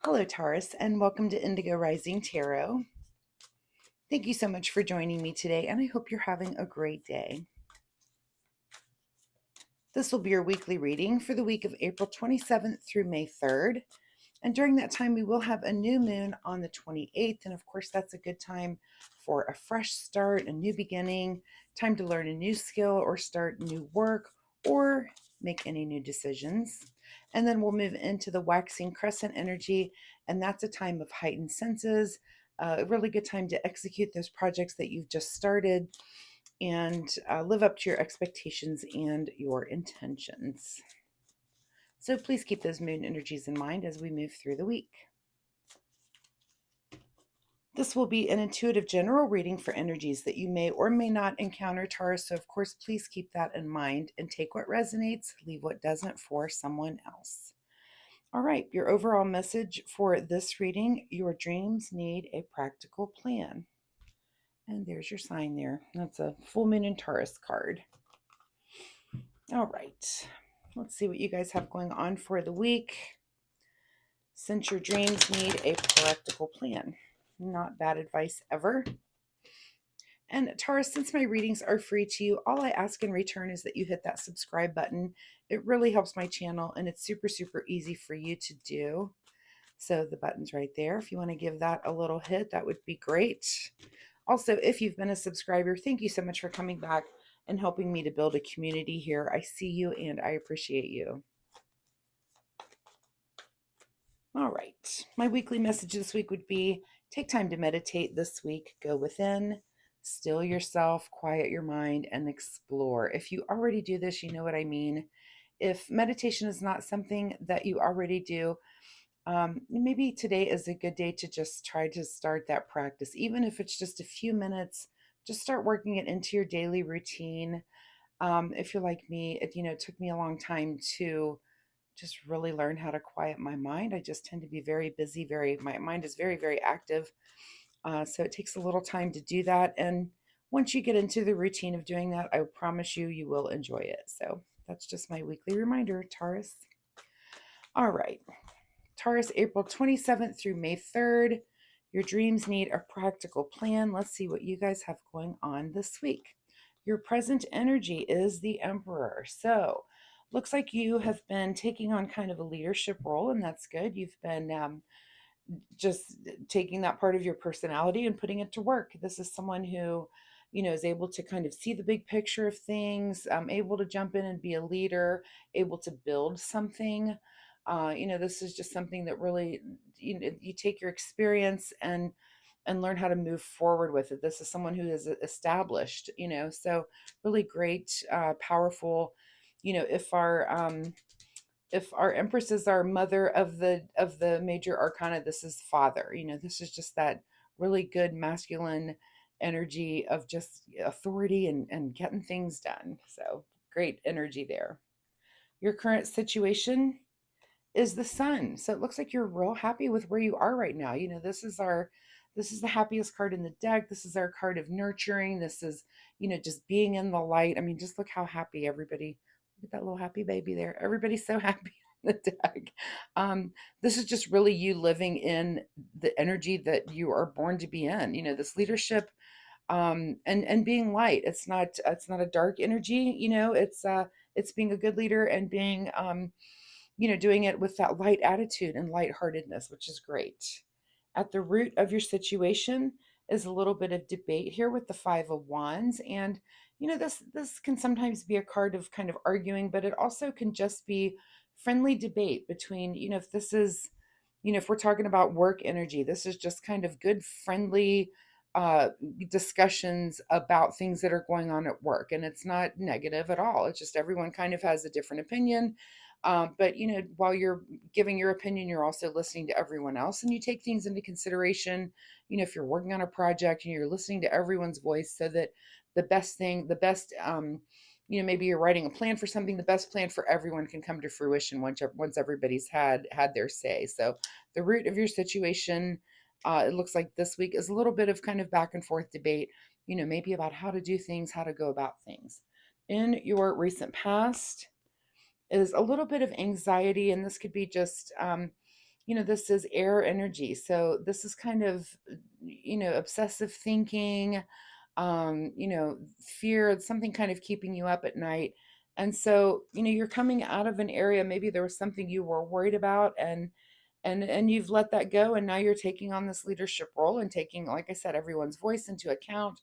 Hello, Taurus, and welcome to Indigo Rising Tarot. Thank you so much for joining me today, and I hope you're having a great day. This will be your weekly reading for the week of April 27th through May 3rd. And during that time, we will have a new moon on the 28th. And of course, that's a good time for a fresh start, a new beginning, time to learn a new skill or start new work or make any new decisions. And then we'll move into the waxing crescent energy. And that's a time of heightened senses, a really good time to execute those projects that you've just started and live up to your expectations and your intentions. So please keep those moon energies in mind as we move through the week. This will be an intuitive general reading for energies that you may or may not encounter, Taurus. So, of course, please keep that in mind and take what resonates, leave what doesn't for someone else. All right, your overall message for this reading: your dreams need a practical plan. And there's your sign there. That's a full moon in Taurus card. All right, let's see what you guys have going on for the week. Since your dreams need a practical plan. Not bad advice ever. And Taurus, since my readings are free to you, all I ask in return is that you hit that subscribe button. It really helps my channel, and it's super, super easy for you to do. So the button's right there. If you want to give that a little hit, that would be great. Also, if you've been a subscriber, thank you so much for coming back and helping me to build a community here. I see you and I appreciate you. All right, my weekly message this week would be: take time to meditate this week. Go within, still yourself, quiet your mind, and explore. If you already do this, you know what I mean. If meditation is not something that you already do, maybe today is a good day to just try to start that practice. Even if it's just a few minutes, just start working it into your daily routine. If you're like me, it took me a long time to just really learn how to quiet my mind. I just tend to be very busy, my mind is very, very active. So it takes a little time to do that. And once you get into the routine of doing that, I promise you, you will enjoy it. So that's just my weekly reminder, Taurus. All right, Taurus, April 27th through May 3rd. Your dreams need a practical plan. Let's see what you guys have going on this week. Your present energy is the Emperor. So looks like you have been taking on kind of a leadership role, and that's good. You've been just taking that part of your personality and putting it to work. This is someone who, is able to kind of see the big picture of things, able to jump in and be a leader, able to build something. This is just something that really, you take your experience and learn how to move forward with it. This is someone who is established, so really great, powerful. If our Empress is our mother of the major arcana, this is father. This is just that really good masculine energy of just authority and getting things done. So great energy there. Your current situation is the Sun. So it looks like you're real happy with where you are right now. This is the happiest card in the deck. This is our card of nurturing. This is, just being in the light. I mean, just look how happy everybody, look at that little happy baby there. Everybody's so happy on the deck. This is just really you living in the energy that you are born to be in, this leadership, and being light. It's not a dark energy, it's being a good leader and being, doing it with that light attitude and lightheartedness, which is great. At the root of your situation is a little bit of debate here with the Five of Wands. And, this can sometimes be a card of kind of arguing, but it also can just be friendly debate between, if this is, if we're talking about work energy, this is just kind of good, friendly uh, discussions about things that are going on at work. And it's not negative at all. It's just everyone kind of has a different opinion. But while you're giving your opinion, you're also listening to everyone else, and you take things into consideration. If you're working on a project and you're listening to everyone's voice, so that maybe you're writing a plan for something, the best plan for everyone can come to fruition once everybody's had their say. So the root of your situation, it looks like this week is a little bit of kind of back and forth debate, maybe about how to do things, how to go about things. In your recent past is a little bit of anxiety, and this could be just this is air energy. So this is kind of, obsessive thinking, fear, something kind of keeping you up at night. And so, you're coming out of an area, maybe there was something you were worried about, and you've let that go, and now you're taking on this leadership role and taking, like I said, everyone's voice into account,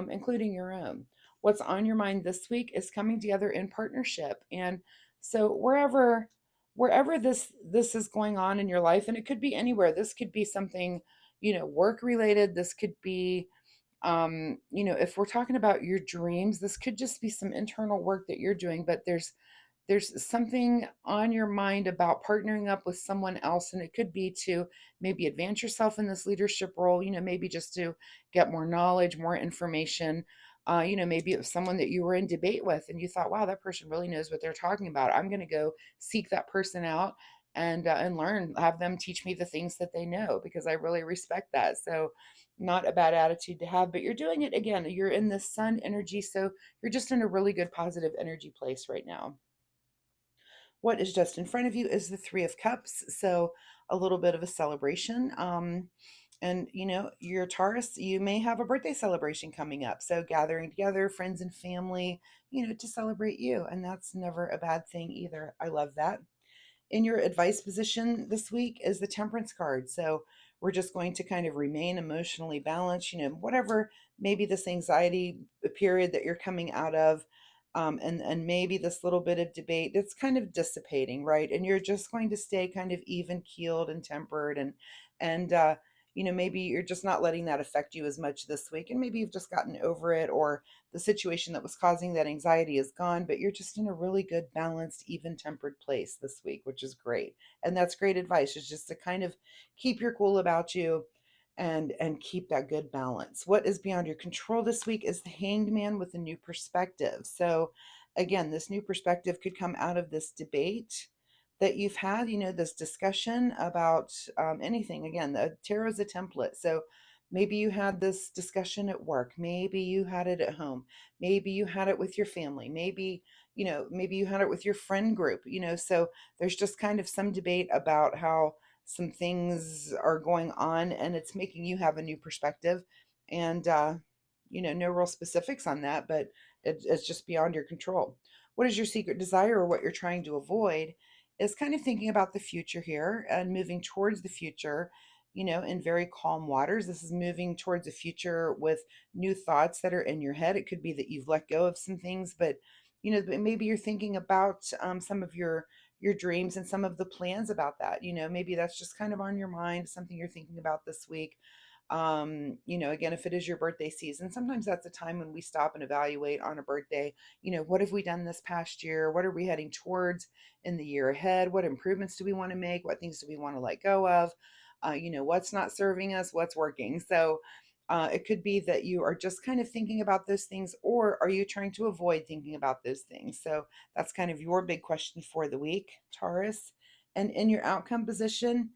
including your own. What's on your mind this week is coming together in partnership. And so wherever this is going on in your life, and it could be anywhere, this could be something, work related, this could be, if we're talking about your dreams, this could just be some internal work that you're doing, but there's something on your mind about partnering up with someone else, and it could be to maybe advance yourself in this leadership role, maybe just to get more knowledge, more information. Maybe it was someone that you were in debate with and you thought, wow, that person really knows what they're talking about. I'm going to go seek that person out and learn, have them teach me the things that they know, because I really respect that. So not a bad attitude to have, but you're doing it again, you're in the sun energy, so you're just in a really good positive energy place right now. What is just in front of you is the Three of Cups. So a little bit of a celebration. And you're Taurus, you may have a birthday celebration coming up. So gathering together, friends and family, to celebrate you. And that's never a bad thing either. I love that. In your advice position this week is the Temperance card. So we're just going to kind of remain emotionally balanced, whatever maybe this anxiety period that you're coming out of. And maybe this little bit of debate it's kind of dissipating, right? And you're just going to stay kind of even keeled and tempered, and maybe you're just not letting that affect you as much this week, and maybe you've just gotten over it, or the situation that was causing that anxiety is gone, but you're just in a really good, balanced, even tempered place this week, which is great. And that's great advice, is just to kind of keep your cool about you and keep that good balance. What is beyond your control this week is the Hanged Man with a new perspective. So again, this new perspective could come out of this debate that you've had, this discussion about anything. Again, the tarot is a template. So maybe you had this discussion at work, maybe you had it at home, maybe you had it with your family, maybe you had it with your friend group, so there's just kind of some debate about how some things are going on, and it's making you have a new perspective. And no real specifics on that, but it's just beyond your control. What is your secret desire, or what you're trying to avoid, is kind of thinking about the future here and moving towards the future, in very calm waters. This is moving towards a future with new thoughts that are in your head. It could be that you've let go of some things, but maybe you're thinking about some of your dreams and some of the plans about that. Maybe that's just kind of on your mind, something you're thinking about this week. Again, if it is your birthday season, sometimes that's a time when we stop and evaluate on a birthday. What have we done this past year? What are we heading towards in the year ahead? What improvements do we want to make? What things do we want to let go of? What's not serving us? What's working? So it could be that you are just kind of thinking about those things, or are you trying to avoid thinking about those things? So that's kind of your big question for the week, Taurus. And in your outcome position,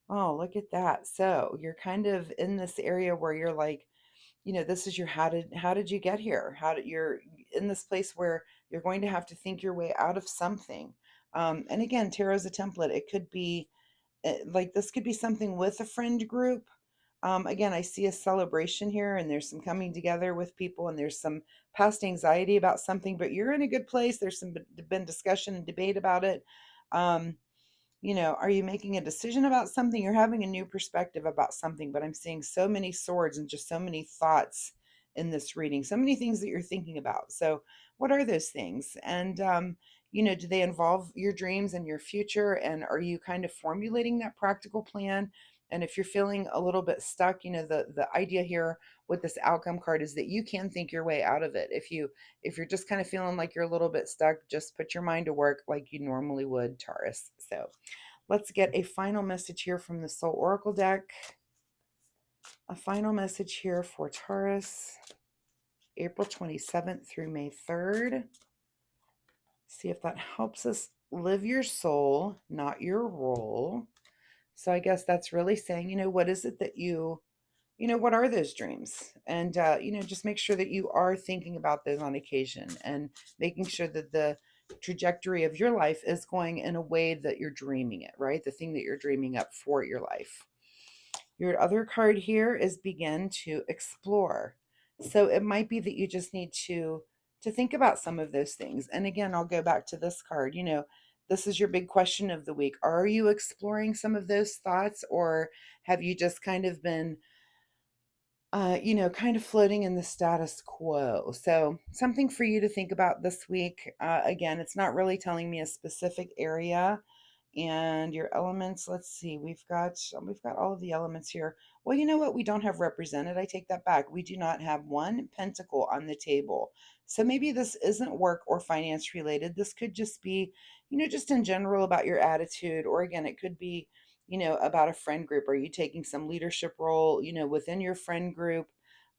oh, look at that. So you're kind of in this area where you're like, this is your how did you get here? You're in this place where you're going to have to think your way out of something. And again, tarot's a template. It could be like this could be something with a friend group. Again, I see a celebration here, and there's some coming together with people, and there's some past anxiety about something, but you're in a good place. There's been discussion and debate about it. Um, are you making a decision about something? You're having a new perspective about something, but I'm seeing so many swords and just so many thoughts in this reading, so many things that you're thinking about. So, what are those things? And, do they involve your dreams and your future? And are you kind of formulating that practical plan? And if you're feeling a little bit stuck, the idea here with this outcome card is that you can think your way out of it. If you're just kind of feeling like you're a little bit stuck, just put your mind to work like you normally would, Taurus. So let's get a final message here from the Soul Oracle deck. A final message here for Taurus, April 27th through May 3rd. See if that helps us live your soul, not your role. So I guess that's really saying, what is it that what are those dreams? And, just make sure that you are thinking about those on occasion, and making sure that the trajectory of your life is going in a way that you're dreaming it, right? The thing that you're dreaming up for your life. Your other card here is begin to explore. So it might be that you just need to think about some of those things. And again, I'll go back to this card. This is your big question of the week. Are you exploring some of those thoughts, or have you just kind of been kind of floating in the status quo? So, something for you to think about this week. Again, it's not really telling me a specific area. And your elements, let's see, we've got all of the elements here. Well, you know what? We don't have represented. I take that back. We do not have one pentacle on the table. So maybe this isn't work or finance related. This could just be, just in general about your attitude. Or again, it could be, about a friend group. Are you taking some leadership role, within your friend group?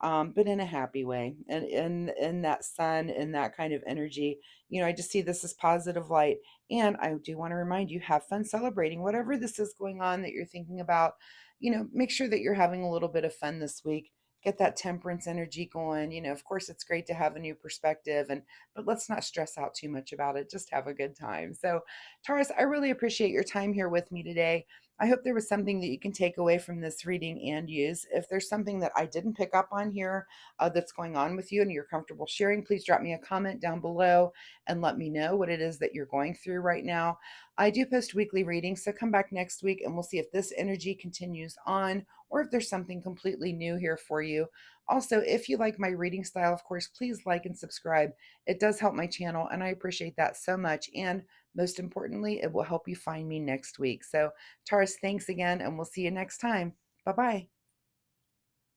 But in a happy way, and in that sun, in that kind of energy. I just see this as positive light. And I do want to remind you, have fun celebrating whatever this is going on that you're thinking about. Make sure that you're having a little bit of fun this week. Get that temperance energy going. Of course, it's great to have a new perspective, but let's not stress out too much about it. Just have a good time. So, Taurus, I really appreciate your time here with me today. I hope there was something that you can take away from this reading and use. If there's something that I didn't pick up on here that's going on with you and you're comfortable sharing, please drop me a comment down below and let me know what it is that you're going through right now. I do post weekly readings, so come back next week and we'll see if this energy continues on or if there's something completely new here for you. Also, if you like my reading style, of course, please like and subscribe. It does help my channel, and I appreciate that so much. And most importantly, it will help you find me next week. So, Taurus, thanks again, and we'll see you next time. Bye bye.